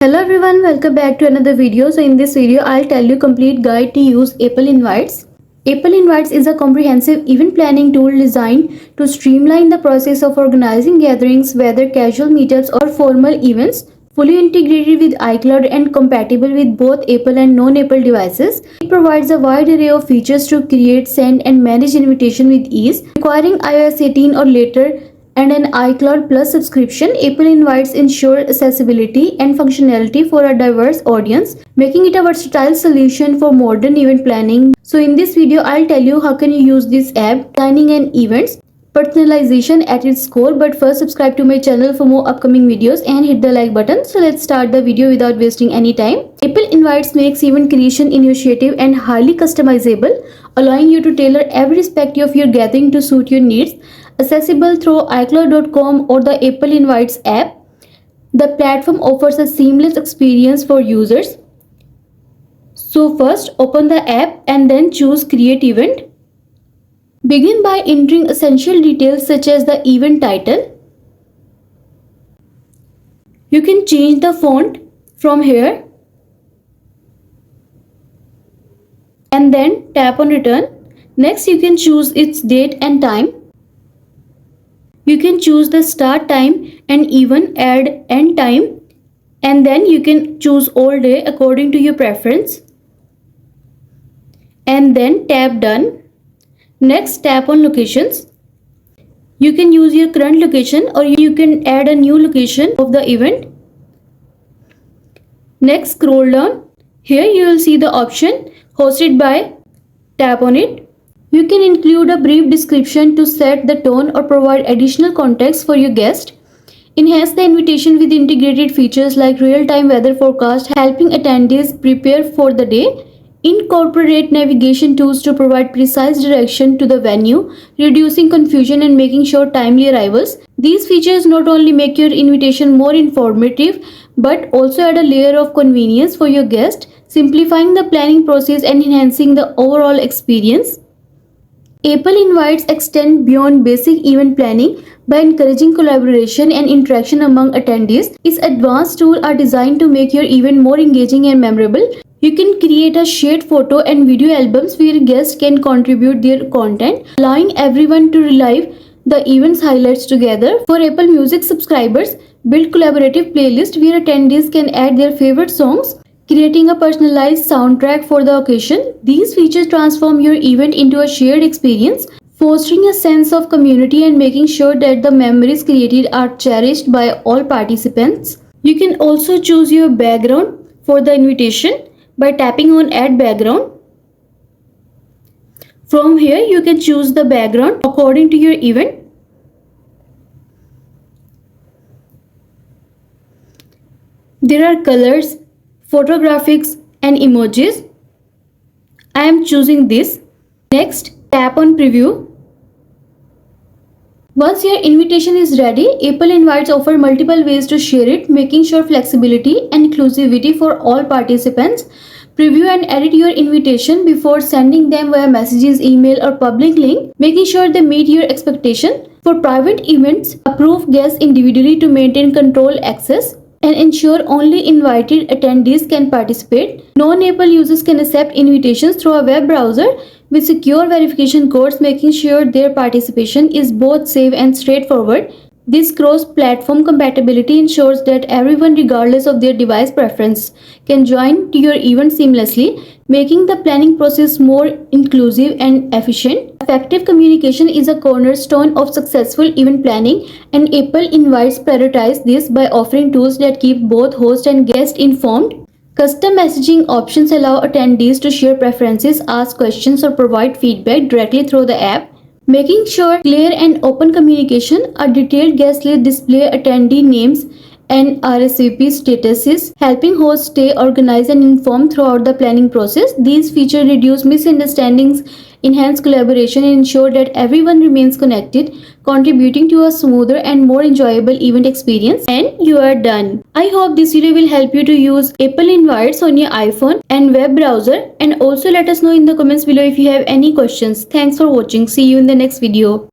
Hello everyone, welcome back to another video. So in this video, I'll tell you complete guide to use Apple Invites. Apple Invites is a comprehensive event planning tool designed to streamline the process of organizing gatherings, whether casual meetups or formal events. Fully integrated with iCloud and compatible with both Apple and non-Apple devices, it provides a wide array of features to create, send and manage invitation with ease. Requiring iOS 18 or later and an iCloud Plus subscription, Apple Invites ensure accessibility and functionality for a diverse audience, making it a versatile solution for modern event planning. So in this video, I'll tell you how can you use this app, planning and events, personalization at its core. But first, subscribe to my channel for more upcoming videos and hit the like button. So let's start the video without wasting any time. Apple Invites makes event creation intuitive and highly customizable, allowing you to tailor every aspect of your gathering to suit your needs. Accessible through iCloud.com or the Apple Invites app, the platform offers a seamless experience for users. So first, open the app and then choose Create Event. Begin by entering essential details such as the event title. You can change the font from here and then tap on Return. Next, you can choose its date and time. You can choose the start time and even add end time, and then you can choose all day according to your preference and then tap Done. Next, tap on Locations. You can use your current location or you can add a new location of the event. Next, scroll down. Here you will see the option Hosted by. Tap on it. You can include a brief description to set the tone or provide additional context for your guest. Enhance the invitation with integrated features like real-time weather forecast, helping attendees prepare for the day. Incorporate navigation tools to provide precise direction to the venue, reducing confusion and making sure timely arrivals. These features not only make your invitation more informative, but also add a layer of convenience for your guest, simplifying the planning process and enhancing the overall experience. Apple Invites extend beyond basic event planning by encouraging collaboration and interaction among attendees. Its advanced tools are designed to make your event more engaging and memorable. You can create a shared photo and video albums where guests can contribute their content, allowing everyone to relive the event's highlights together. For Apple Music subscribers, build collaborative playlists where attendees can add their favorite songs, creating a personalized soundtrack for the occasion. These features transform your event into a shared experience, fostering a sense of community and making sure that the memories created are cherished by all participants. You can also choose your background for the invitation by tapping on Add Background. From here, you can choose the background according to your event. There are colors, photographics and emojis. I am choosing this. Next, tap on Preview. Once your invitation is ready, Apple Invites offer multiple ways to share it, making sure flexibility and inclusivity for all participants. Preview and edit your invitation before sending them via messages, email or public link, making sure they meet your expectation. For private events, approve guests individually to maintain control access and ensure only invited attendees can participate. Non-Apple users can accept invitations through a web browser with secure verification codes, making sure their participation is both safe and straightforward. This cross-platform compatibility ensures that everyone, regardless of their device preference, can join your event seamlessly, making the planning process more inclusive and efficient. Effective communication is a cornerstone of successful event planning, and Apple Invites prioritize this by offering tools that keep both host and guest informed. Custom messaging options allow attendees to share preferences, ask questions, or provide feedback directly through the app, making sure clear and open communication. A detailed guest list display attendee names and RSVP statuses, helping hosts stay organized and informed throughout the planning process. These features reduce misunderstandings, enhance collaboration, and ensure that everyone remains connected, contributing to a smoother and more enjoyable event experience. And you are done. I hope this video will help you to use Apple Invites on your iPhone and web browser. And also let us know in the comments below if you have any questions. Thanks for watching. See you in the next video.